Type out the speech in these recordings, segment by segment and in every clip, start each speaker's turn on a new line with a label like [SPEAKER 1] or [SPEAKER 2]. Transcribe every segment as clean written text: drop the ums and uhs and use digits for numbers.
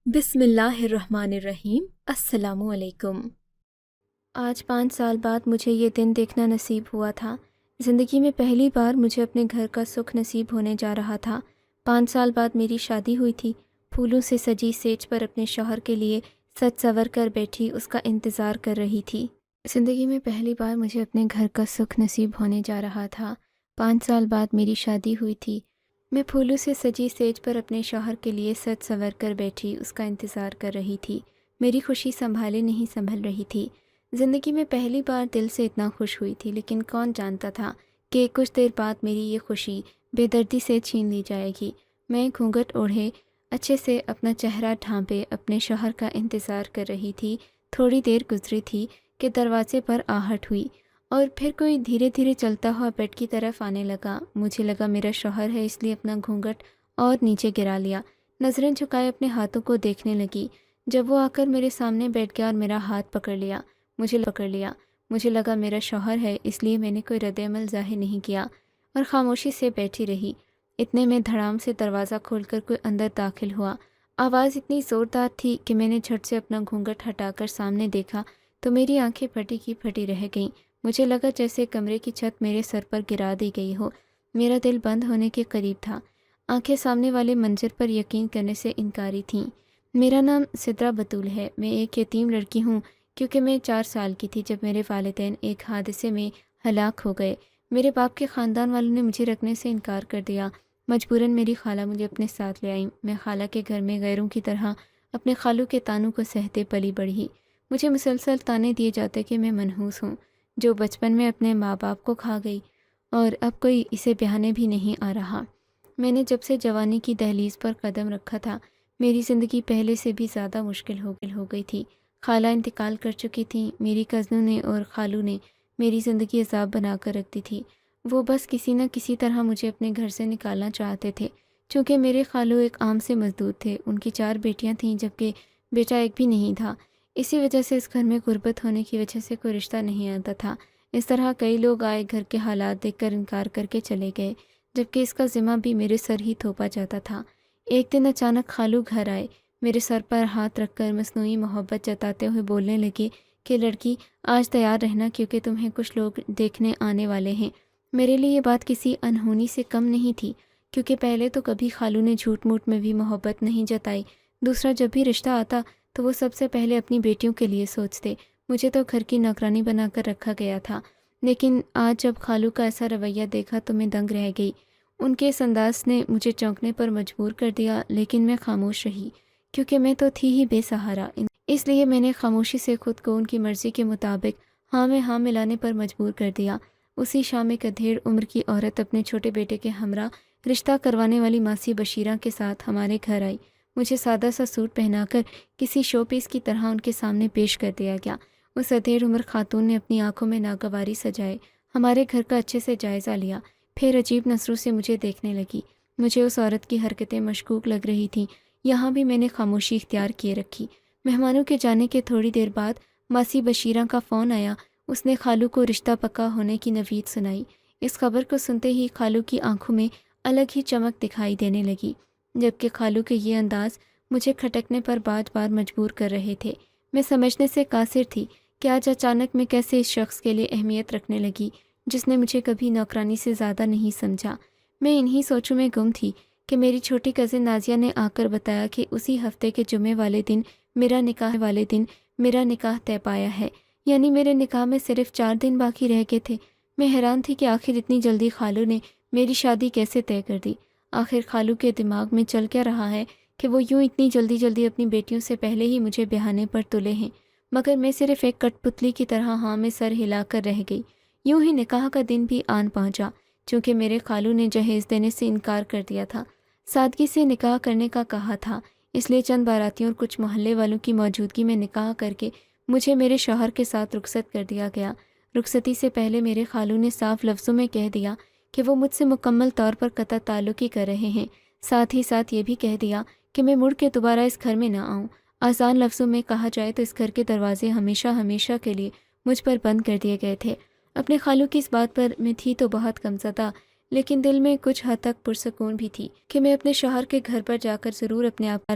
[SPEAKER 1] بسم اللہ الرحمن الرحیم۔ السلام علیکم۔ آج 5 سال بعد مجھے یہ دن دیکھنا نصیب ہوا تھا۔ زندگی میں پہلی بار مجھے اپنے گھر کا سکھ نصیب ہونے جا رہا تھا۔ 5 سال بعد میری شادی ہوئی تھی۔ پھولوں سے سجی سیج پر اپنے شوہر کے لیے سج سور کر بیٹھی اس کا انتظار کر رہی تھی۔ زندگی میں پہلی بار مجھے اپنے گھر کا سکھ نصیب ہونے جا رہا تھا۔ 5 سال بعد میری شادی ہوئی تھی۔ میں پھولوں سے سجی سیج پر اپنے شوہر کے لیے سج سور کر بیٹھی اس کا انتظار کر رہی تھی۔ میری خوشی سنبھالے نہیں سنبھل رہی تھی۔ زندگی میں پہلی بار دل سے اتنا خوش ہوئی تھی، لیکن کون جانتا تھا کہ کچھ دیر بعد میری یہ خوشی بے دردی سے چھین لی جائے گی۔ میں گھونگھٹ اوڑھے اچھے سے اپنا چہرہ ڈھانپے اپنے شوہر کا انتظار کر رہی تھی۔ تھوڑی دیر گزری تھی کہ دروازے پر آہٹ ہوئی اور پھر کوئی دھیرے دھیرے چلتا ہوا بیڈ کی طرف آنے لگا۔ مجھے لگا میرا شوہر ہے، اس لیے اپنا گھونگھٹ اور نیچے گرا لیا۔ نظریں جھکائے اپنے ہاتھوں کو دیکھنے لگی۔ جب وہ آ کر میرے سامنے بیٹھ گیا اور میرا ہاتھ پکڑ لیا، مجھے لگا میرا شوہر ہے، اس لیے میں نے کوئی رد عمل ظاہر نہیں کیا اور خاموشی سے بیٹھی رہی۔ اتنے میں دھڑام سے دروازہ کھول کر کوئی اندر داخل ہوا۔ آواز اتنی زوردار تھی کہ میں نے جھٹ سے اپنا گھونگھٹ ہٹا کر سامنے دیکھا تو میری آنکھیں پھٹی کی پھٹی رہ گئیں۔ مجھے لگا جیسے کمرے کی چھت میرے سر پر گرا دی گئی ہو۔ میرا دل بند ہونے کے قریب تھا۔ آنکھیں سامنے والے منظر پر یقین کرنے سے انکاری تھیں۔ میرا نام سدرا بطول ہے۔ میں ایک یتیم لڑکی ہوں، کیونکہ میں 4 سال کی تھی جب میرے والدین ایک حادثے میں ہلاک ہو گئے۔ میرے باپ کے خاندان والوں نے مجھے رکھنے سے انکار کر دیا۔ مجبوراً میری خالہ مجھے اپنے ساتھ لے آئیں۔ میں خالہ کے گھر میں غیروں کی طرح اپنے خالوں کے تانوں کو سہتے پلی بڑھی۔ مجھے مسلسل تانے دیے جاتے کہ میں منحوس ہوں، جو بچپن میں اپنے ماں باپ کو کھا گئی اور اب کوئی اسے بہانے بھی نہیں آ رہا۔ میں نے جب سے جوانی کی دہلیز پر قدم رکھا تھا، میری زندگی پہلے سے بھی زیادہ مشکل ہو گئی تھی۔ خالہ انتقال کر چکی تھیں۔ میری کزنوں نے اور خالو نے میری زندگی عذاب بنا کر رکھ دی تھی۔ وہ بس کسی نہ کسی طرح مجھے اپنے گھر سے نکالنا چاہتے تھے۔ چونکہ میرے خالو ایک عام سے مزدور تھے، ان کی 4 بیٹیاں تھیں جبکہ بیٹا ایک بھی نہیں تھا۔ اسی وجہ سے اس گھر میں غربت ہونے کی وجہ سے کوئی رشتہ نہیں آتا تھا۔ اس طرح کئی لوگ آئے، گھر کے حالات دیکھ کر انکار کر کے چلے گئے، جبکہ اس کا ذمہ بھی میرے سر ہی تھوپا جاتا تھا۔ ایک دن اچانک خالو گھر آئے، میرے سر پر ہاتھ رکھ کر مصنوعی محبت جتاتے ہوئے بولنے لگے کہ لڑکی آج تیار رہنا، کیونکہ تمہیں کچھ لوگ دیکھنے آنے والے ہیں۔ میرے لیے یہ بات کسی انہونی سے کم نہیں تھی، کیونکہ پہلے تو کبھی خالو نے جھوٹ موٹ میں بھی محبت نہیں جتائی۔ دوسرا، جب بھی رشتہ آتا تو وہ سب سے پہلے اپنی بیٹیوں کے لیے سوچتے۔ مجھے تو گھر کی نوکرانی بنا کر رکھا گیا تھا، لیکن آج جب خالو کا ایسا رویہ دیکھا تو میں دنگ رہ گئی۔ ان کے اس انداز نے مجھے چونکنے پر مجبور کر دیا، لیکن میں خاموش رہی، کیونکہ میں تو تھی ہی بے سہارا۔ اس لیے میں نے خاموشی سے خود کو ان کی مرضی کے مطابق ہاں میں ہاں ملانے پر مجبور کر دیا۔ اسی شام ایک ادھیڑ عمر کی عورت اپنے چھوٹے بیٹے کے ہمراہ رشتہ کروانے والی ماسی بشیرہ کے ساتھ ہمارے گھر آئی۔ مجھے سادہ سا سوٹ پہنا کر کسی شو پیس کی طرح ان کے سامنے پیش کر دیا گیا۔ اس ادھیڑ عمر خاتون نے اپنی آنکھوں میں ناگواری سجائے، ہمارے گھر کا اچھے سے جائزہ لیا، پھر عجیب نظروں سے مجھے دیکھنے لگی۔ مجھے اس عورت کی حرکتیں مشکوک لگ رہی تھیں۔ یہاں بھی میں نے خاموشی اختیار کیے رکھی۔ مہمانوں کے جانے کے تھوڑی دیر بعد ماسی بشیرہ کا فون آیا۔ اس نے خالو کو رشتہ پکا ہونے کی نوید سنائی۔ اس خبر کو سنتے ہی خالو کی آنکھوں میں الگ ہی چمک دکھائی دینے لگی، جبکہ خالو کے یہ انداز مجھے کھٹکنے پر بار بار مجبور کر رہے تھے۔ میں سمجھنے سے قاصر تھی کہ آج اچانک میں کیسے اس شخص کے لیے اہمیت رکھنے لگی جس نے مجھے کبھی نوکرانی سے زیادہ نہیں سمجھا۔ میں انہی سوچوں میں گم تھی کہ میری چھوٹی کزن نازیہ نے آ کر بتایا کہ اسی ہفتے کے جمعے والے دن میرا نکاح طے پایا ہے، یعنی میرے نکاح میں صرف 4 دن باقی رہ گئے تھے۔ میں حیران تھی کہ آخر اتنی جلدی خالو نے میری شادی کیسے طے کر دی۔ آخر خالو کے دماغ میں چل کیا رہا ہے کہ وہ یوں اتنی جلدی اپنی بیٹیوں سے پہلے ہی مجھے بہانے پر تلے ہیں، مگر میں صرف ایک کٹ پتلی کی طرح ہاں میں سر ہلا کر رہ گئی۔ یوں ہی نکاح کا دن بھی آن پہنچا، چونکہ میرے خالو نے جہیز دینے سے انکار کر دیا تھا، سادگی سے نکاح کرنے کا کہا تھا، اس لیے چند باراتیوں اور کچھ محلے والوں کی موجودگی میں نکاح کر کے مجھے میرے شوہر کے ساتھ رخصت کر دیا گیا۔ رخصتی سے پہلے میرے خالو نے صاف لفظوں میں کہہ دیا کہ وہ مجھ سے مکمل طور پر قطع تعلق ہی کر رہے ہیں، ساتھ ہی ساتھ یہ بھی کہہ دیا کہ میں مڑ کے دوبارہ اس گھر میں نہ آؤں۔ آسان لفظوں میں کہا جائے تو اس گھر کے دروازے ہمیشہ کے لیے مجھ پر بند کر دیے گئے تھے۔ اپنے خالو کی اس بات پر میں تھی تو بہت غمزدہ، لیکن دل میں کچھ حد تک پرسکون بھی تھی کہ میں اپنے شوہر کے گھر پر جا کر ضرور اپنے آپ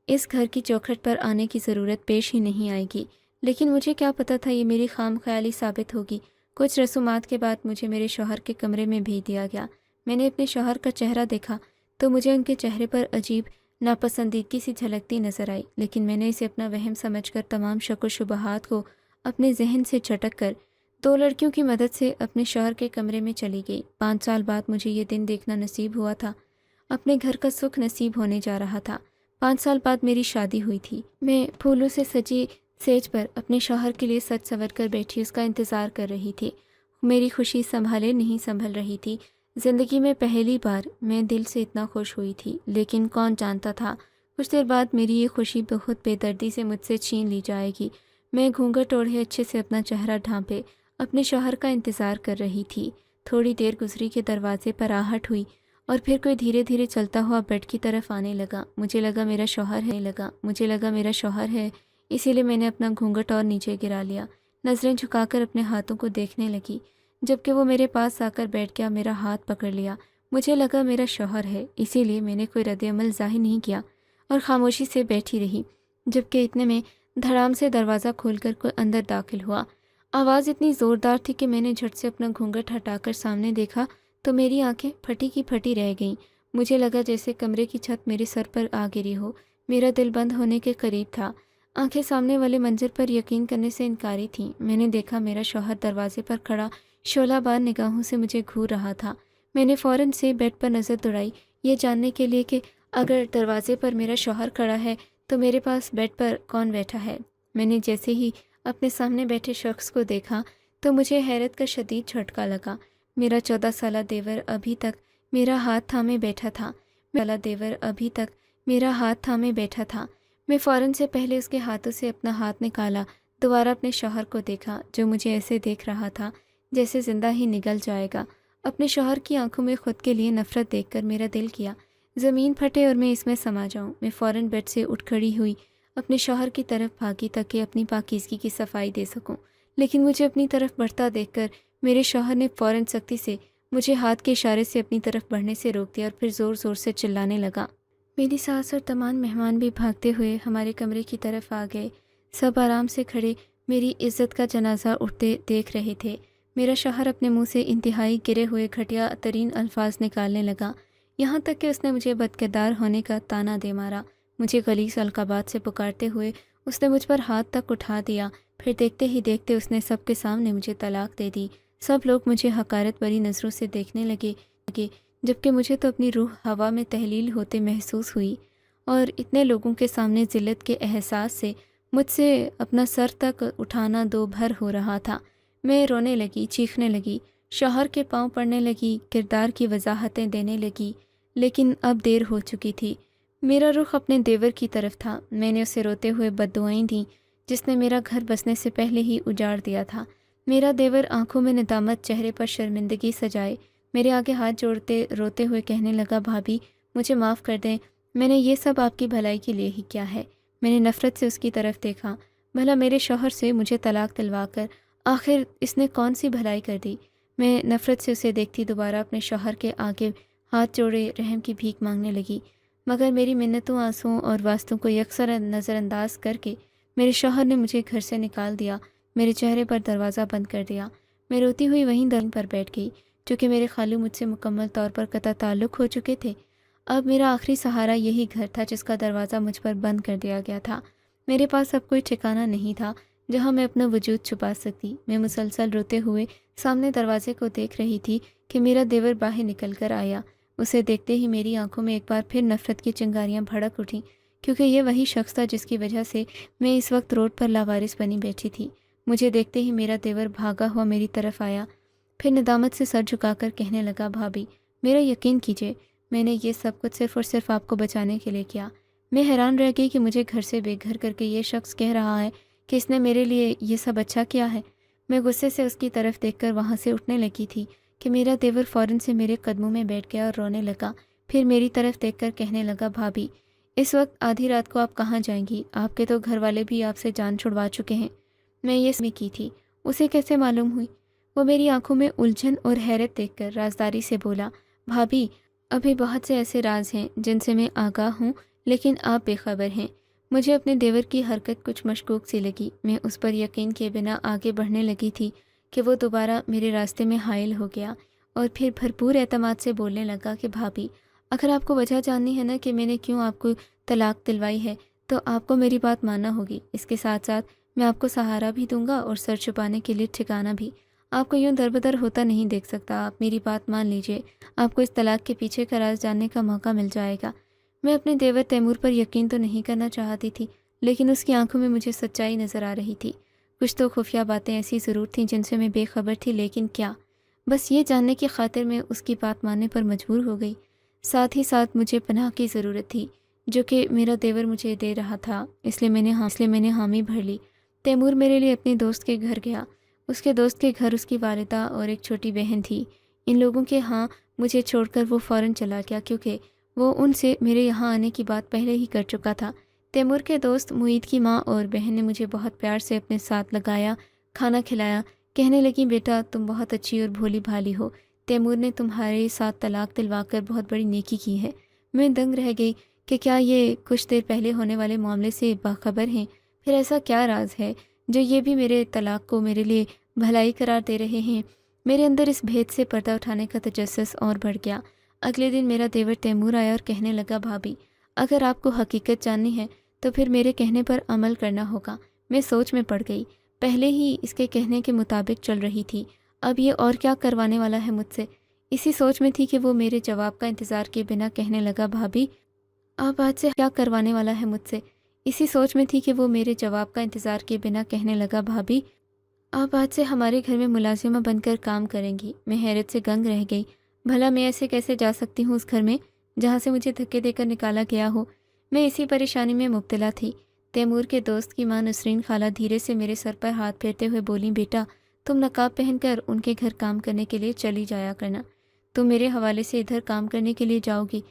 [SPEAKER 1] اس گھر کی چوکھٹ پر آنے کی ضرورت پیش ہی نہیں آئے گی، لیکن مجھے کیا پتہ تھا یہ میری خام خیالی ثابت ہوگی۔ کچھ رسومات کے بعد مجھے میرے شوہر کے کمرے میں بھیج دیا گیا۔ میں نے اپنے شوہر کا چہرہ دیکھا تو مجھے ان کے چہرے پر عجیب ناپسندیدگی سی جھلکتی نظر آئی، لیکن میں نے اسے اپنا وہم سمجھ کر تمام شک و شبہات کو اپنے ذہن سے چھٹک کر 2 لڑکیوں کی مدد سے اپنے شوہر کے کمرے میں چلی گئی۔ 5 سال بعد مجھے یہ دن دیکھنا نصیب ہوا تھا، اپنے گھر کا سکھ نصیب ہونے جا رہا تھا۔ 5 سال بعد میری شادی ہوئی تھی۔ میں پھولوں سے سجی سیج پر اپنے شوہر کے لیے سج سنور کر بیٹھی اس کا انتظار کر رہی تھی۔ میری خوشی سنبھالے نہیں سنبھل رہی تھی۔ زندگی میں پہلی بار میں دل سے اتنا خوش ہوئی تھی، لیکن کون جانتا تھا کچھ دیر بعد میری یہ خوشی بہت بے دردی سے مجھ سے چھین لی جائے گی۔ میں گھونگھٹ اوڑھے اچھے سے اپنا چہرہ ڈھانپے اپنے شوہر کا انتظار کر رہی تھی۔ تھوڑی دیر گزری کہ دروازے پر آہٹ ہوئی اور پھر کوئی دھیرے دھیرے چلتا ہوا بیڈ کی طرف آنے لگا۔ مجھے لگا میرا شوہر ہے، اسی لیے میں نے اپنا گھونگھٹ اور نیچے گرا لیا، نظریں جھکا کر اپنے ہاتھوں کو دیکھنے لگی۔ جب کہ وہ میرے پاس آ کر بیٹھ گیا، میرا ہاتھ پکڑ لیا۔ مجھے لگا میرا شوہر ہے، اسی لیے میں نے کوئی رد عمل ظاہر نہیں کیا اور خاموشی سے بیٹھی رہی۔ جب کہ اتنے میں دھڑام سے دروازہ کھول کر کوئی اندر داخل ہوا۔ آواز اتنی زوردار تھی کہ میں نے جھٹ سے اپنا گھونگھٹ ہٹا کر سامنے دیکھا تو میری آنکھیں پھٹی کی پھٹی رہ گئیں۔ مجھے لگا جیسے کمرے کی چھت میرے سر پر آ گری ہو۔ میرا دل بند ہونے کے قریب تھا۔ آنکھیں سامنے والے منظر پر یقین کرنے سے انکاری تھیں۔ میں نے دیکھا میرا شوہر دروازے پر کھڑا شعلہ بار نگاہوں سے مجھے گھور رہا تھا۔ میں نے فوراً سے بیڈ پر نظر دوڑائی یہ جاننے کے لیے کہ اگر دروازے پر میرا شوہر کھڑا ہے تو میرے پاس بیڈ پر کون بیٹھا ہے۔ میں نے جیسے ہی اپنے سامنے بیٹھے شخص کو دیکھا تو مجھے حیرت کا شدید جھٹکا لگا۔ میرا 14 سالہ دیور ابھی تک میرا ہاتھ تھامے بیٹھا تھا۔ میں فوراً سے پہلے اس کے ہاتھوں سے اپنا ہاتھ نکالا، دوبارہ اپنے شوہر کو دیکھا جو مجھے ایسے دیکھ رہا تھا جیسے زندہ ہی نگل جائے گا۔ اپنے شوہر کی آنکھوں میں خود کے لیے نفرت دیکھ کر میرا دل کیا زمین پھٹے اور میں اس میں سما جاؤں۔ میں فوراً بیڈ سے اٹھ کھڑی ہوئی، اپنے شوہر کی طرف بھاگی تاکہ اپنی پاکیزگی کی صفائی دے سکوں، لیکن مجھے اپنی طرف بڑھتا دیکھ کر میرے شوہر نے فوراً سختی سے مجھے ہاتھ کے اشارے سے اپنی طرف بڑھنے سے روک دیا اور پھر زور زور سے چلانے لگا۔ میری ساس اور تمام مہمان بھی بھاگتے ہوئے ہمارے کمرے کی طرف آ گئے۔ سب آرام سے کھڑے میری عزت کا جنازہ اٹھتے دیکھ رہے تھے۔ میرا شوہر اپنے منہ سے انتہائی گرے ہوئے گھٹیا ترین الفاظ نکالنے لگا، یہاں تک کہ اس نے مجھے بدکردار ہونے کا طعنہ دے مارا۔ مجھے غلیظ القابات سے پکارتے ہوئے اس نے مجھ پر ہاتھ تک اٹھا دیا، پھر دیکھتے ہی دیکھتے اس نے سب کے سامنے مجھے طلاق دے دی۔ سب لوگ مجھے حقارت بھری نظروں سے دیکھنے لگے، جبکہ مجھے تو اپنی روح ہوا میں تحلیل ہوتے محسوس ہوئی اور اتنے لوگوں کے سامنے ذلت کے احساس سے مجھ سے اپنا سر تک اٹھانا دو بھر ہو رہا تھا۔ میں رونے لگی، چیخنے لگی، شوہر کے پاؤں پڑنے لگی، کردار کی وضاحتیں دینے لگی، لیکن اب دیر ہو چکی تھی۔ میرا رخ اپنے دیور کی طرف تھا۔ میں نے اسے روتے ہوئے بددعائیں دیں جس نے میرا گھر بسنے سے پہلے ہی اجاڑ دیا تھا۔ میرا دیور آنکھوں میں ندامت، چہرے پر شرمندگی سجائے میرے آگے ہاتھ جوڑتے روتے ہوئے کہنے لگا، بھابھی مجھے معاف کر دیں، میں نے یہ سب آپ کی بھلائی کے لیے ہی کیا ہے۔ میں نے نفرت سے اس کی طرف دیکھا، بھلا میرے شوہر سے مجھے طلاق دلوا کر آخر اس نے کون سی بھلائی کر دی۔ میں نفرت سے اسے دیکھتی دوبارہ اپنے شوہر کے آگے ہاتھ جوڑے رحم کی بھیک مانگنے لگی، مگر میری منتوں، آنسوؤں اور واسطوں کو یکسر نظر انداز کر کے میرے شوہر نے مجھے گھر سے نکال دیا، میرے چہرے پر دروازہ بند کر دیا۔ میں روتی ہوئی وہیں درن پر بیٹھ گئی، چونکہ میرے خالو مجھ سے مکمل طور پر قطع تعلق ہو چکے تھے۔ اب میرا آخری سہارا یہی گھر تھا جس کا دروازہ مجھ پر بند کر دیا گیا تھا۔ میرے پاس اب کوئی ٹھکانہ نہیں تھا جہاں میں اپنا وجود چھپا سکتی۔ میں مسلسل روتے ہوئے سامنے دروازے کو دیکھ رہی تھی کہ میرا دیور باہر نکل کر آیا۔ اسے دیکھتے ہی میری آنکھوں میں ایک بار پھر نفرت کی چنگاریاں بھڑک اٹھیں، کیونکہ یہ وہی شخص تھا جس کی وجہ سے میں اس وقت روڈ پر لاوارث بنی بیٹھی تھی۔ مجھے دیکھتے ہی میرا دیور بھاگا ہوا میری طرف آیا، پھر ندامت سے سر جھکا کر کہنے لگا، بھابھی میرا یقین کیجیے، میں نے یہ سب کچھ صرف اور صرف آپ کو بچانے کے لیے کیا۔ میں حیران رہ گئی کہ مجھے گھر سے بے گھر کر کے یہ شخص کہہ رہا ہے کہ اس نے میرے لیے یہ سب اچھا کیا ہے۔ میں غصے سے اس کی طرف دیکھ کر وہاں سے اٹھنے لگی تھی کہ میرا دیور فوراً سے میرے قدموں میں بیٹھ گیا اور رونے لگا، پھر میری طرف دیکھ کر کہنے لگا، بھابھی اس وقت آدھی رات کو آپ کہاں جائیں گی؟ آپ کے تو گھر والے بھی آپ سے جان چھڑوا چکے ہیں۔ میں یہ سمی کی تھی، اسے کیسے معلوم ہوئی؟ وہ میری آنکھوں میں الجھن اور حیرت دیکھ کر رازداری سے بولا، بھابھی ابھی بہت سے ایسے راز ہیں جن سے میں آگاہ ہوں، لیکن آپ بے خبر ہیں۔ مجھے اپنے دیور کی حرکت کچھ مشکوک سی لگی۔ میں اس پر یقین کیے بنا آگے بڑھنے لگی تھی کہ وہ دوبارہ میرے راستے میں حائل ہو گیا اور پھر بھرپور اعتماد سے بولنے لگا کہ بھابھی، اگر آپ کو وجہ جاننی ہے نا کہ میں نے کیوں آپ کو طلاق دلوائی ہے تو آپ کو میری بات ماننا ہوگی۔ اس کے ساتھ ساتھ میں آپ کو سہارا بھی دوں گا اور سر چھپانے کے لیے ٹھکانہ بھی۔ آپ کو یوں دربدر ہوتا نہیں دیکھ سکتا۔ آپ میری بات مان لیجئے، آپ کو اس طلاق کے پیچھے کا راز جاننے کا موقع مل جائے گا۔ میں اپنے دیور تیمور پر یقین تو نہیں کرنا چاہتی تھی، لیکن اس کی آنکھوں میں مجھے سچائی نظر آ رہی تھی۔ کچھ تو خفیہ باتیں ایسی ضرور تھیں جن سے میں بے خبر تھی، لیکن کیا؟ بس یہ جاننے کی خاطر میں اس کی بات ماننے پر مجبور ہو گئی۔ ساتھ ہی ساتھ مجھے پناہ کی ضرورت تھی جو کہ میرا دیور مجھے دے رہا تھا، اس لیے میں نے حامی بھر لی۔ تیمور میرے لیے اپنے دوست کے گھر گیا۔ اس کے دوست کے گھر اس کی والدہ اور ایک چھوٹی بہن تھی۔ ان لوگوں کے ہاں مجھے چھوڑ کر وہ فوراً چلا گیا کیونکہ وہ ان سے میرے یہاں آنے کی بات پہلے ہی کر چکا تھا۔ تیمور کے دوست معید کی ماں اور بہن نے مجھے بہت پیار سے اپنے ساتھ لگایا، کھانا کھلایا، کہنے لگی بیٹا تم بہت اچھی اور بھولی بھالی ہو، تیمور نے تمہارے ساتھ طلاق دلوا کر بہت بڑی نیکی کی ہے۔ میں دنگ رہ گئی کہ کیا یہ کچھ دیر پہلے ہونے والے معاملے سے باخبر ہیں؟ پھر ایسا کیا راز ہے جو یہ بھی میرے طلاق کو میرے لیے بھلائی قرار دے رہے ہیں؟ میرے اندر اس بھید سے پردہ اٹھانے کا تجسس اور بڑھ گیا۔ اگلے دن میرا دیور تیمور آیا اور کہنے لگا بھابھی، اگر آپ کو حقیقت جاننی ہے تو پھر میرے کہنے پر عمل کرنا ہوگا۔ میں سوچ میں پڑ گئی، پہلے ہی اس کے کہنے کے مطابق چل رہی تھی، اب یہ اور کیا کروانے والا ہے مجھ سے؟ اسی سوچ میں تھی کہ وہ میرے جواب کا انتظار کیے بنا کہنے لگا بھابھی آپ آج سے کیا کروانے والا ہے مجھ سے؟ اسی سوچ میں تھی کہ وہ میرے جواب کا انتظار کیے بنا کہنے لگا بھابھی آپ آج سے ہمارے گھر میں ملازمہ بن کر کام کریں گی۔ میں حیرت سے گنگ رہ گئی، بھلا میں ایسے کیسے جا سکتی ہوں اس گھر میں جہاں سے مجھے دھکے دے کر نکالا گیا ہو؟ میں اسی پریشانی میں مبتلا تھی۔ تیمور کے دوست کی ماں نسرین خالہ دھیرے سے میرے سر پر ہاتھ پھیرتے ہوئے بولیں بیٹا تم نقاب پہن کر ان کے گھر کام کرنے کے لیے چلی جایا کرنا۔ تم میرے حوالے سے ادھر کام کرنے کے لیے جاؤ گی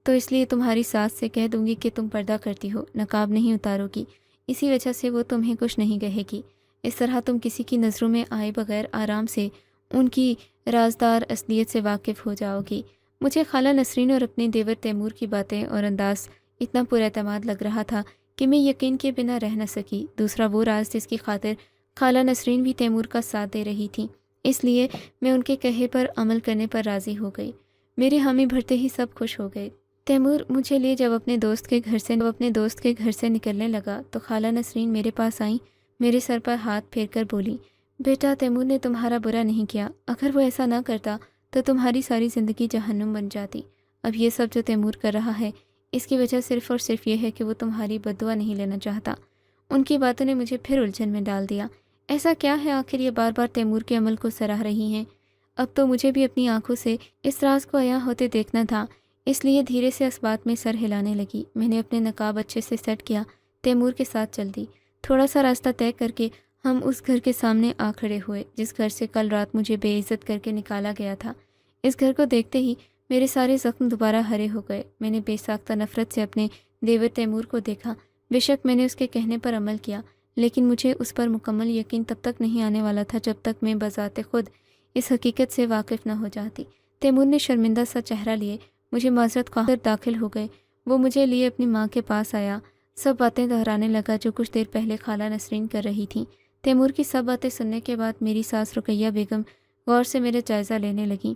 [SPEAKER 1] تو اس لیے تمہاری ساس سے کہہ دوں گی کہ تم پردہ کرتی ہو، نقاب نہیں اتارو گی، اسی وجہ سے وہ تمہیں کچھ نہیں کہے گی۔ اس طرح تم کسی کی نظروں میں آئے بغیر آرام سے ان کی رازدار اصلیت سے واقف ہو جاؤ گی۔ مجھے خالہ نسرین اور اپنے دیور تیمور کی باتیں اور انداز اتنا پر اعتماد لگ رہا تھا کہ میں یقین کے بنا رہ نہ سکی۔ دوسرا وہ راز جس کی خاطر خالہ نسرین بھی تیمور کا ساتھ دے رہی تھیں، اس لیے میں ان کے کہے پر عمل کرنے پر راضی ہو گئی۔ میرے حامی بھرتے ہی سب خوش ہو گئے۔ تیمور مجھے لیے جب اپنے دوست کے گھر سے نکلنے لگا تو خالہ نسرین میرے پاس آئیں، میرے سر پر ہاتھ پھیر کر بولی بیٹا تیمور نے تمہارا برا نہیں کیا، اگر وہ ایسا نہ کرتا تو تمہاری ساری زندگی جہنم بن جاتی۔ اب یہ سب جو تیمور کر رہا ہے اس کی وجہ صرف اور صرف یہ ہے کہ وہ تمہاری بددعا نہیں لینا چاہتا۔ ان کی باتوں نے مجھے پھر الجھن میں ڈال دیا۔ ایسا کیا ہے آخر یہ بار بار تیمور کے عمل کو سراہ رہی ہیں؟ اب تو مجھے بھی اپنی آنکھوں سے اس راز کو عیاں ہوتے دیکھنا تھا، اس لیے دھیرے سے اس بات میں سر ہلانے لگی۔ میں نے اپنے نقاب اچھے سے سیٹ کیا، تیمور کے ساتھ چل دی۔ تھوڑا سا راستہ طے کر کے ہم اس گھر کے سامنے آ کھڑے ہوئے جس گھر سے کل رات مجھے بے عزت کر کے نکالا گیا تھا۔ اس گھر کو دیکھتے ہی میرے سارے زخم دوبارہ ہرے ہو گئے۔ میں نے بے ساختہ نفرت سے اپنے دیور تیمور کو دیکھا۔ بے شک میں نے اس کے کہنے پر عمل کیا، لیکن مجھے اس پر مکمل یقین تب تک نہیں آنے والا تھا جب تک میں بذات خود اس حقیقت سے واقف نہ ہو جاتی۔ تیمور نے شرمندہ سا چہرہ لیے مجھے معذرت خواہ داخل ہو گئے۔ وہ مجھے لیے اپنی ماں کے پاس آیا، سب باتیں دہرانے لگا جو کچھ دیر پہلے خالہ نسرین کر رہی تھیں۔ تیمور کی سب باتیں سننے کے بعد میری ساس رقیہ بیگم غور سے میرا جائزہ لینے لگیں۔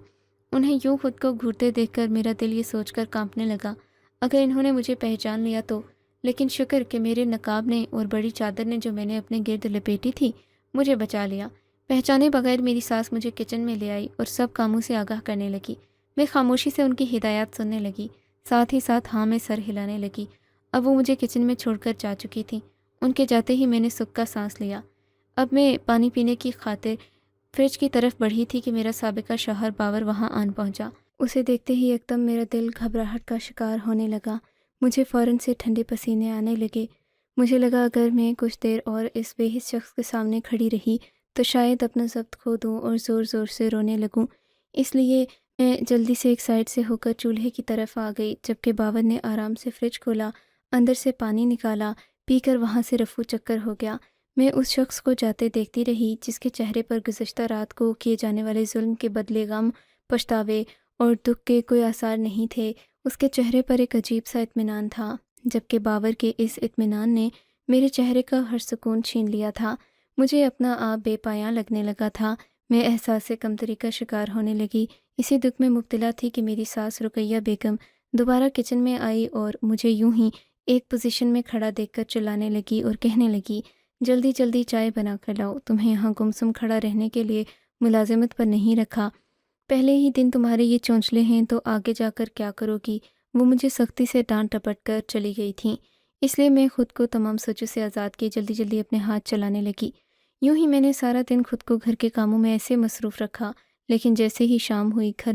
[SPEAKER 1] انہیں یوں خود کو گھورتے دیکھ کر میرا دل یہ سوچ کر کانپنے لگا اگر انہوں نے مجھے پہچان لیا تو، لیکن شکر کہ میرے نقاب نے اور بڑی چادر نے جو میں نے اپنے گرد لپیٹی تھی مجھے بچا لیا۔ پہچانے بغیر میری ساس مجھے کچن میں لے آئی اور سب کاموں سے آگاہ کرنے لگی۔ میں خاموشی سے ان کی ہدایات سننے لگی، ساتھ ہی ساتھ ہاں میں سر ہلانے لگی۔ اب وہ مجھے کچن میں چھوڑ کر جا چکی تھیں۔ ان کے جاتے ہی میں نے سکھ کا سانس لیا۔ اب میں پانی پینے کی خاطر فریج کی طرف بڑھی تھی کہ میرا سابقہ شوہر باور وہاں آن پہنچا۔ اسے دیکھتے ہی ایک دم میرا دل گھبراہٹ کا شکار ہونے لگا۔ مجھے فوراً سے ٹھنڈے پسینے آنے لگے۔ مجھے لگا اگر میں کچھ دیر اور اس بے حس شخص کے سامنے کھڑی رہی تو شاید اپنا ضبط کھو دوں اور زور زور سے رونے لگوں۔ اس لیے میں جلدی سے ایک سائڈ سے ہو کر چولہے کی طرف آ گئی، جبکہ باور نے آرام سے فریج کھولا، اندر سے پانی نکالا، پی کر وہاں سے رفو چکر ہو گیا۔ میں اس شخص کو جاتے دیکھتی رہی جس کے چہرے پر گزشتہ رات کو کیے جانے والے ظلم کے بدلے غم، پچھتاوے اور دکھ کے کوئی آثار نہیں تھے۔ اس کے چہرے پر ایک عجیب سا اطمینان تھا جبکہ باور کے اس اطمینان نے میرے چہرے کا ہر سکون چھین لیا تھا۔ مجھے اپنا آپ بے پایاں لگنے لگا تھا۔ میں احساس کمتری کا شکار ہونے لگی۔ اسی دکھ میں مبتلا تھی کہ میری ساس رقیہ بیگم دوبارہ کچن میں آئی اور مجھے یوں ہی ایک پوزیشن میں کھڑا دیکھ کر چلانے لگی اور کہنے لگی، جلدی جلدی چائے بنا کر لاؤ، تمہیں یہاں گمسم کھڑا رہنے کے لیے ملازمت پر نہیں رکھا۔ پہلے ہی دن تمہارے یہ چونچلے ہیں تو آگے جا کر کیا کرو گی؟ وہ مجھے سختی سے ڈانٹ ٹپٹ کر چلی گئی تھیں۔ اس لیے میں خود کو تمام سوچوں سے آزاد کیے جلدی جلدی اپنے ہاتھ چلانے لگی۔ یوں ہی میں نے سارا دن خود کو گھر کے کاموں میں ایسے مصروف رکھا، لیکن جیسے ہی شام ہوئی گھر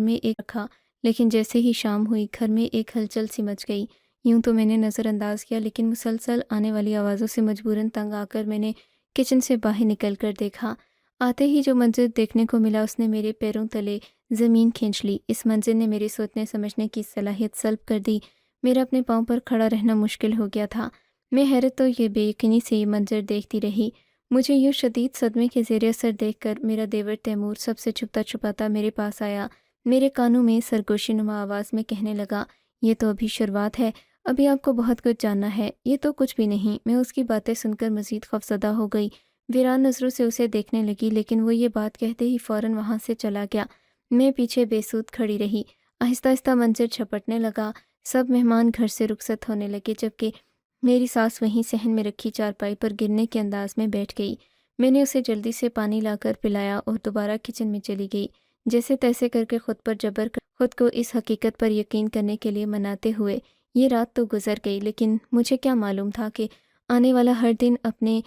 [SPEAKER 1] میں ایک ہلچل سی مچ گئی۔ یوں تو میں نے نظر انداز کیا، لیکن مسلسل آنے والی آوازوں سے مجبوراً تنگ آ کر میں نے کچن سے باہر نکل کر دیکھا۔ آتے ہی جو منظر دیکھنے کو ملا اس نے میرے پیروں تلے زمین کھینچ لی۔ اس منظر نے میری سوچنے سمجھنے کی صلاحیت سلب کر دی۔ میرا اپنے پاؤں پر کھڑا رہنا مشکل ہو گیا تھا۔ میں حیرت تو یہ بے یقینی سے یہ منظر دیکھتی رہی۔ مجھے یوں شدید صدمے کے زیر اثر دیکھ کر میرا دیور تیمور سب سے چھپتا چھپاتا میرے پاس آیا، میرے کانوں میں سرگوشی نما آواز میں کہنے لگا، یہ تو ابھی شروعات ہے، ابھی آپ کو بہت کچھ جاننا ہے، یہ تو کچھ بھی نہیں۔ میں اس کی باتیں سن کر مزید خوفزدہ ہو گئی، ویران نظروں سے اسے دیکھنے لگی، لیکن وہ یہ بات کہتے ہی فوراً وہاں سے چلا گیا۔ میں پیچھے بے سود کھڑی رہی۔ آہستہ آہستہ منظر چھپٹنے لگا، سب مہمان گھر سے رخصت ہونے لگے، جبکہ میری ساس وہیں صحن میں رکھی چارپائی پر گرنے کے انداز میں بیٹھ گئی۔ میں نے اسے جلدی سے پانی لا کر پلایا اور دوبارہ کچن میں چلی گئی، جیسے تیسے کر کے خود پر جبر کر خود کو اس حقیقت پر یقین کرنے کے لیے مناتے ہوئے۔ یہ رات تو گزر گئی، لیکن مجھے کیا معلوم تھا کہ آنے والا ہر دن اپنے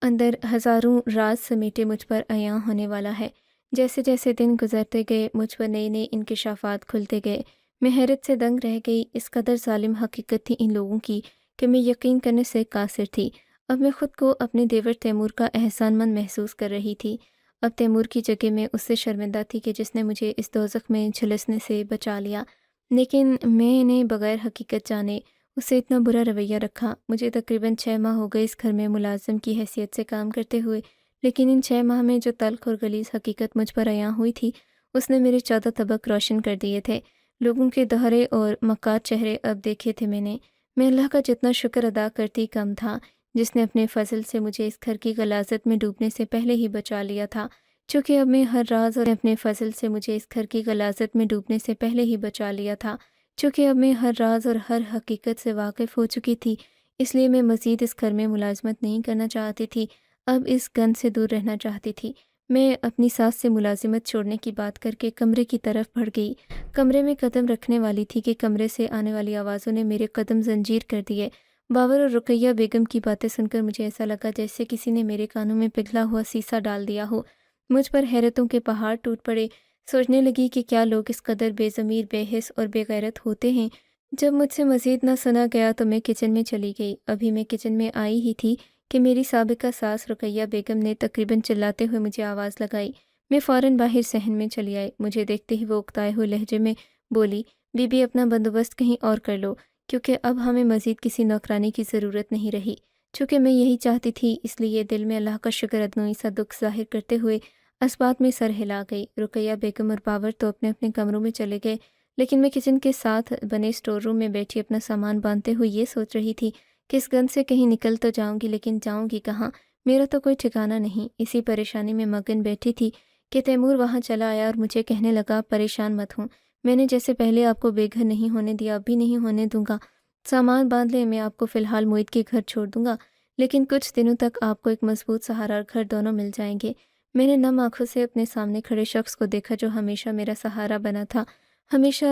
[SPEAKER 1] اندر ہزاروں راز سمیٹے مجھ پر عیاں ہونے والا ہے۔ جیسے جیسے دن گزرتے گئے مجھ پر نئے نئے انکشافات کھلتے گئے۔ میں حیرت سے دنگ رہ گئی، اس قدر ظالم حقیقت تھی ان لوگوں کی کہ میں یقین کرنے سے قاصر تھی۔ اب میں خود کو اپنے دیور تیمور کا احسان مند محسوس کر رہی تھی۔ اب تیمور کی جگہ میں اس سے شرمندہ تھی کہ جس نے مجھے اس دوزخ میں جھلسنے سے بچا لیا، لیکن میں نے بغیر حقیقت جانے اس سے اتنا برا رویہ رکھا۔ مجھے تقریباً 6 ماہ ہو گئے اس گھر میں ملازم کی حیثیت سے کام کرتے ہوئے، لیکن ان 6 ماہ میں جو تلخ اور غلیظ حقیقت مجھ پر عیاں ہوئی تھی اس نے میرے 14 طبق روشن کر دیے تھے۔ لوگوں کے دہرے اور مکار چہرے اب دیکھے تھے میں اللہ کا جتنا شکر ادا کرتی کم تھا، جس نے اپنے فضل سے مجھے اس گھر کی غلاظت میں ڈوبنے سے پہلے ہی بچا لیا تھا۔ چونکہ اب میں ہر راز اور اپنے فضل سے مجھے اس گھر کی غلاظت میں ڈوبنے سے پہلے ہی بچا لیا تھا، چونکہ اب میں ہر راز اور ہر حقیقت سے واقف ہو چکی تھی، اس لیے میں مزید اس گھر میں ملازمت نہیں کرنا چاہتی تھی، اب اس گند سے دور رہنا چاہتی تھی۔ میں اپنی ساس سے ملازمت چھوڑنے کی بات کر کے کمرے کی طرف بڑھ گئی۔ کمرے میں قدم رکھنے والی تھی کہ کمرے سے آنے والی آوازوں نے میرے قدم زنجیر کر دیے۔ باور اور رقیہ بیگم کی باتیں سن کر مجھے ایسا لگا جیسے کسی نے میرے کانوں میں پگھلا ہوا سیسا ڈال دیا ہو۔ مجھ پر حیرتوں کے پہاڑ ٹوٹ پڑے۔ سوچنے لگی کہ کیا لوگ اس قدر بے ضمیر، بے حس اور بے غیرت ہوتے ہیں؟ جب مجھ سے مزید نہ سنا گیا تو میں کچن میں چلی گئی۔ ابھی میں کچن میں آئی ہی تھی کہ میری سابقہ ساس رقیہ بیگم نے تقریباً چلاتے ہوئے مجھے آواز لگائی۔ میں فوراً باہر صحن میں چلی آئی۔ مجھے دیکھتے ہی وہ اکتائے ہوئے لہجے میں بولی، بی بی اپنا بندوبست کہیں اور کر لو، کیونکہ اب ہمیں مزید کسی نوکرانی کی ضرورت نہیں رہی۔ چونکہ میں یہی چاہتی تھی، اس لیے دل میں اللہ کا شکر ادنوئی سا دکھ ظاہر کرتے ہوئے اسبات میں سر ہلا گئی۔ رقیہ بیگم اور باور تو اپنے اپنے کمروں میں چلے گئے، لیکن میں کچن کے ساتھ بنے اسٹور روم میں بیٹھی اپنا سامان باندھتے ہوئے یہ سوچ رہی تھی کہ اس گند سے کہیں نکل تو جاؤں گی، لیکن جاؤں گی کہاں؟ میرا تو کوئی ٹھکانہ نہیں۔ اسی پریشانی میں مگن بیٹھی تھی کہ تیمور وہاں چلا آیا اور مجھے کہنے لگا، پریشان مت ہوں، میں نے جیسے پہلے آپ کو بے گھر نہیں ہونے دیا اب بھی نہیں ہونے دوں گا۔ سامان باندھ لیں، میں آپ کو فی الحال معید کے گھر چھوڑ دوں گا، لیکن کچھ دنوں تک آپ کو ایک مضبوط سہارا اور گھر دونوں مل جائیں گے۔ میں نے نم آنکھوں سے اپنے سامنے کھڑے شخص کو دیکھا جو ہمیشہ میرا سہارا بنا تھا، ہمیشہ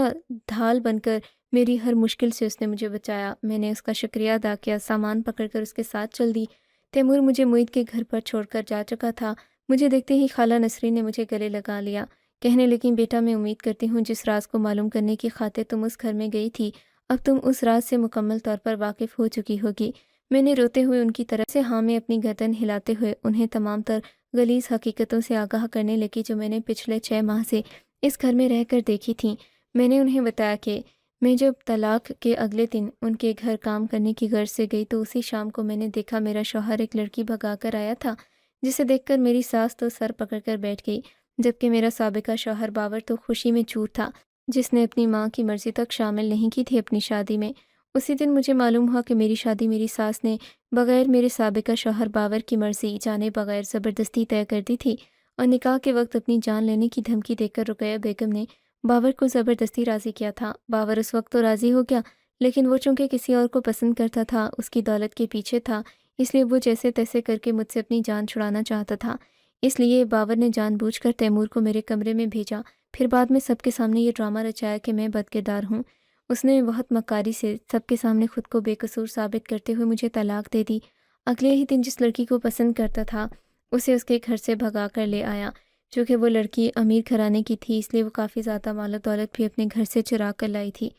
[SPEAKER 1] ڈھال بن کر میری ہر مشکل سے اس نے مجھے بچایا۔ میں نے اس کا شکریہ ادا کیا، سامان پکڑ کر اس کے ساتھ چل دی۔ تیمور مجھے معید کے گھر پر چھوڑ کر جا چکا تھا۔ مجھے دیکھتے ہی خالہ نسرین نے مجھے گلے لگا لیا، کہنے لگیں، بیٹا میں امید کرتی ہوں جس راز کو معلوم کرنے کی خاطر تم اس گھر میں گئی تھی، اب تم اس راز سے مکمل طور پر واقف ہو چکی ہوگی۔ میں نے روتے ہوئے ان کی طرف سے ہاں میں اپنی گردن ہلاتے ہوئے انہیں تمام تر غلیظ حقیقتوں سے آگاہ کرنے لگی جو میں نے پچھلے 6 ماہ سے اس گھر میں رہ کر دیکھی تھیں۔ میں نے انہیں بتایا کہ میں جب طلاق کے اگلے دن ان کے گھر کام کرنے کی غرض سے گئی تو اسی شام کو میں نے دیکھا میرا شوہر ایک لڑکی بھگا کر آیا تھا، جسے دیکھ کر میری ساس تو سر پکڑ کر بیٹھ گئی، جبکہ میرا سابقہ شوہر باور تو خوشی میں چور تھا، جس نے اپنی ماں کی مرضی تک شامل نہیں کی تھی اپنی شادی میں۔ اسی دن مجھے معلوم ہوا کہ میری شادی میری ساس نے بغیر میرے سابقہ شوہر باور کی مرضی جانے بغیر زبردستی طے کر دی تھی، اور نکاح کے وقت اپنی جان لینے کی دھمکی دے کر رقیہ بیگم نے باور کو زبردستی راضی کیا تھا۔ باور اس وقت تو راضی ہو گیا، لیکن وہ چونکہ کسی اور کو پسند کرتا تھا، اس کی دولت کے پیچھے تھا، اس لیے وہ جیسے تیسے کر کے مجھ سے اپنی جان چھڑانا چاہتا تھا۔ اس لیے باور نے جان بوجھ کر تیمور کو میرے کمرے میں بھیجا، پھر بعد میں سب کے سامنے یہ ڈرامہ رچایا کہ میں بد کردار ہوں۔ اس نے بہت مکاری سے سب کے سامنے خود کو بے قصور ثابت کرتے ہوئے مجھے طلاق دے دی۔ اگلے ہی دن جس لڑکی کو پسند کرتا تھا اسے اس کے گھر سے بھگا کر لے آیا۔ چونکہ وہ لڑکی امیر گھرانے کی تھی، اس لیے وہ کافی زیادہ مال و دولت بھی اپنے گھر سے چرا کر لائی تھی۔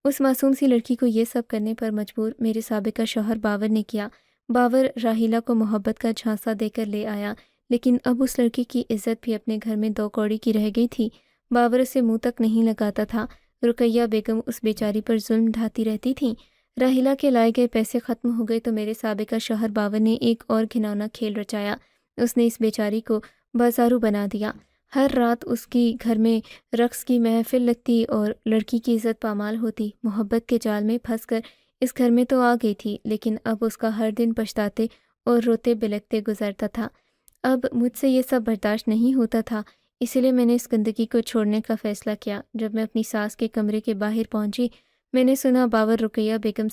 [SPEAKER 1] اس معصوم سی لڑکی کو یہ سب کرنے پر مجبور میرے سابقہ شوہر باور نے کیا۔ باور راحیلہ کو محبت کا جھانسا دے کر لے آیا، لیکن اب اس لڑکی کی عزت بھی اپنے گھر میں 2 کوڑی کی رہ گئی تھی۔ باور اسے منہ تک نہیں لگاتا تھا۔ رقیہ بیگم اس بیچاری پر ظلم ڈھاتی رہتی تھیں۔ راحیلہ کے لائے گئے پیسے ختم ہو گئے تو میرے سابقہ شوہر باور نے ایک اور گھناؤنا کھیل رچایا۔ اس نے اس بیچاری کو بازارو بنا دیا۔ ہر رات اس کی گھر میں رقص کی محفل لگتی اور لڑکی کی عزت پامال ہوتی۔ محبت کے جال میں پھنس کر اس گھر میں تو آ گئی تھی، لیکن اب اس کا ہر دن پچھتاتے اور روتے بلکتے گزرتا تھا۔ اب مجھ سے یہ سب برداشت نہیں ہوتا تھا، اسی لیے میں نے اس گندگی کو چھوڑنے کا فیصلہ کیا۔ جب میں اپنی ساس کے کمرے کے باہر پہنچی، میں نے سنا باور رقیہ بیگم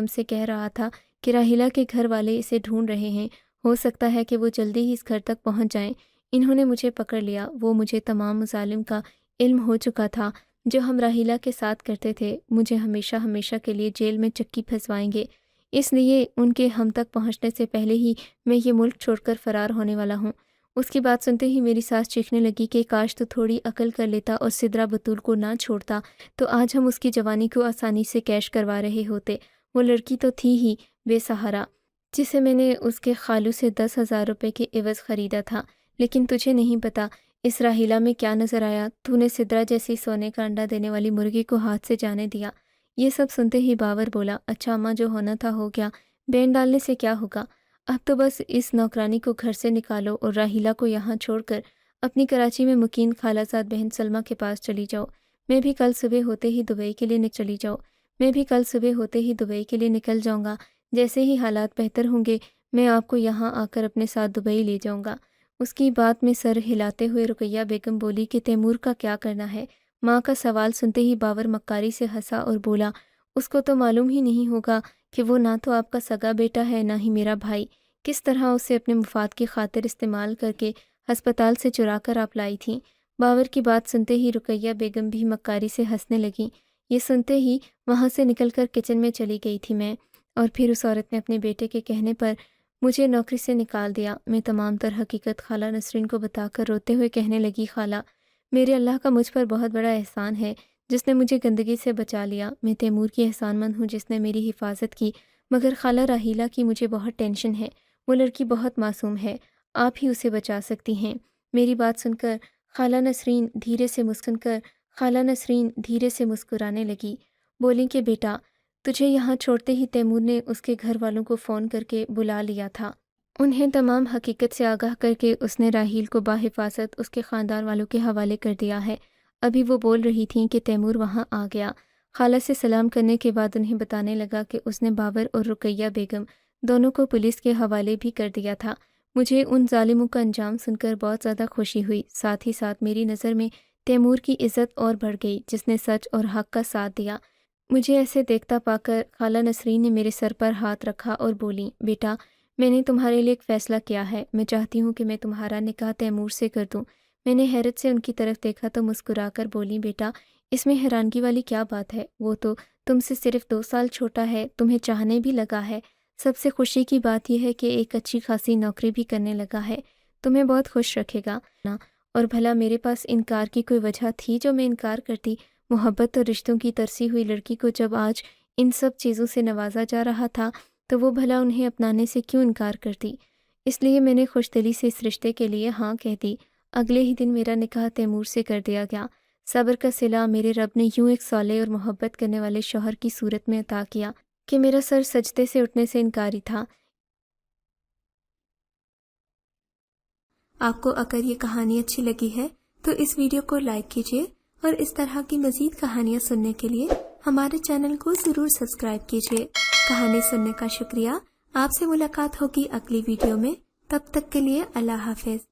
[SPEAKER 1] سے کہہ رہا تھا کہ راحیلہ کے گھر والے اسے ڈھونڈ رہے ہیں، ہو سکتا ہے کہ وہ جلدی ہی اس گھر تک پہنچ جائیں۔ انہوں نے مجھے پکڑ لیا۔ وہ مجھے تمام مظالم کا علم ہو چکا تھا جو ہم راحیلہ کے ساتھ کرتے تھے۔ مجھے ہمیشہ کے لیے جیل میں چکی پھنسوائیں گے، اس لیے ان کے ہم تک پہنچنے سے پہلے ہی میں یہ ملک چھوڑ کر فرار ہونے والا ہوں۔ اس کی بات سنتے ہی میری ساس چیخنے لگی کہ کاش تو تھوڑی عقل کر لیتا اور سدرا بطول کو نہ چھوڑتا، تو آج ہم اس کی جوانی کو آسانی سے کیش کروا رہے ہوتے۔ وہ لڑکی تو تھی ہی بے سہارا، جسے میں نے اس کے خالو سے 10,000 روپے کے عوض خریدا تھا۔ لیکن تجھے نہیں پتا اس راحیلہ میں کیا نظر آیا، تو نے سدرا جیسی سونے کا انڈا دینے والی مرغی کو ہاتھ سے جانے دیا۔ یہ سب سنتے ہی باور بولا، اچھا اماں، جو ہونا تھا ہو گیا، بین ڈالنے سے کیا ہوگا؟ اب تو بس اس نوکرانی کو گھر سے نکالو اور راحیلہ کو یہاں چھوڑ کر اپنی کراچی میں مقیم خالہ زاد بہن سلمہ کے پاس چلی جاؤ۔ میں بھی کل صبح ہوتے ہی دبئی کے لیے نکل جاؤں گا۔ جیسے ہی حالات بہتر ہوں گے میں آپ کو یہاں آ کر اپنے ساتھ دبئی لے جاؤں گا۔ اس کی بات میں سر ہلاتے ہوئے رقیہ بیگم بولی کہ تیمور کا کیا کرنا ہے؟ ماں کا سوال سنتے ہی باور مکاری سے ہنسا اور بولا، اس کو تو معلوم ہی نہیں ہوگا کہ وہ نہ تو آپ کا سگا بیٹا ہے نہ ہی میرا بھائی۔ کس طرح اسے اپنے مفاد کی خاطر استعمال کر کے ہسپتال سے چرا کر آپ لائی تھیں۔ باور کی بات سنتے ہی رقیہ بیگم بھی مکاری سے ہنسنے لگیں۔ یہ سنتے ہی وہاں سے نکل کر کچن میں چلی گئی تھی میں، اور پھر اس عورت نے اپنے بیٹے کے کہنے پر مجھے نوکری سے نکال دیا۔ میں تمام تر حقیقت خالہ نسرین کو بتا کر روتے ہوئے کہنے لگی، خالہ، میرے اللہ کا مجھ پر بہت بڑا احسان ہے جس نے مجھے گندگی سے بچا لیا۔ میں تیمور کی احسان مند ہوں جس نے میری حفاظت کی، مگر خالہ راحیلہ کی مجھے بہت ٹینشن ہے۔ وہ لڑکی بہت معصوم ہے، آپ ہی اسے بچا سکتی ہیں۔ میری بات سن کر خالہ نسرین دھیرے سے مسکرانے لگی، بولی کہ بیٹا، تجھے یہاں چھوڑتے ہی تیمور نے اس کے گھر والوں کو فون کر کے بلا لیا تھا۔ انہیں تمام حقیقت سے آگاہ کر کے اس نے راحیل کو بحفاظت اس کے خاندان والوں کے حوالے کر دیا ہے۔ ابھی وہ بول رہی تھیں کہ تیمور وہاں آ گیا۔ خالہ سے سلام کرنے کے بعد انہیں بتانے لگا کہ اس نے باور اور رقیہ بیگم دونوں کو پولیس کے حوالے بھی کر دیا تھا۔ مجھے ان ظالموں کا انجام سن کر بہت زیادہ خوشی ہوئی، ساتھ ہی ساتھ میری نظر میں تیمور کی عزت اور بڑھ گئی جس نے سچ اور حق کا ساتھ دیا۔ مجھے ایسے دیکھتا پا کر خالہ نسرین نے میرے سر پر ہاتھ رکھا اور بولی، بیٹا، میں نے تمہارے لیے ایک فیصلہ کیا ہے۔ میں چاہتی ہوں کہ میں تمہارا نکاح تیمور سے کر دوں۔ میں نے حیرت سے ان کی طرف دیکھا تو مسکرا کر بولی، بیٹا، اس میں حیرانگی والی کیا بات ہے؟ وہ تو تم سے صرف 2 سال چھوٹا ہے، تمہیں چاہنے بھی لگا ہے۔ سب سے خوشی کی بات یہ ہے کہ ایک اچھی خاصی نوکری بھی کرنے لگا ہے، تمہیں بہت خوش رکھے گا نا۔ اور بھلا میرے پاس انکار کی کوئی وجہ تھی جو میں انکار کرتی؟ محبت اور رشتوں کی ترسی ہوئی لڑکی کو جب آج ان سب چیزوں سے نوازا جا رہا تھا تو وہ بھلا انہیں اپنانے سے کیوں انکار کرتی؟ اس لیے میں نے خوش دلی سے اس رشتے کے لیے ہاں کہہ دی۔ اگلے ہی دن میرا نکاح تیمور سے کر دیا گیا۔ صبر کا صلہ میرے رب نے یوں ایک صالح اور محبت کرنے والے شوہر کی صورت میں عطا کیا کہ میرا سر سجدے سے اٹھنے سے انکاری تھا۔ آپ کو اگر یہ کہانی اچھی لگی ہے تو اس ویڈیو کو لائک کیجیے، اور اس طرح کی مزید کہانیاں سننے کے لیے ہمارے چینل کو ضرور سبسکرائب کیجیے۔ کہانی سننے کا شکریہ۔ آپ سے ملاقات ہوگی اگلی ویڈیو میں، تب تک کے لیے اللہ حافظ۔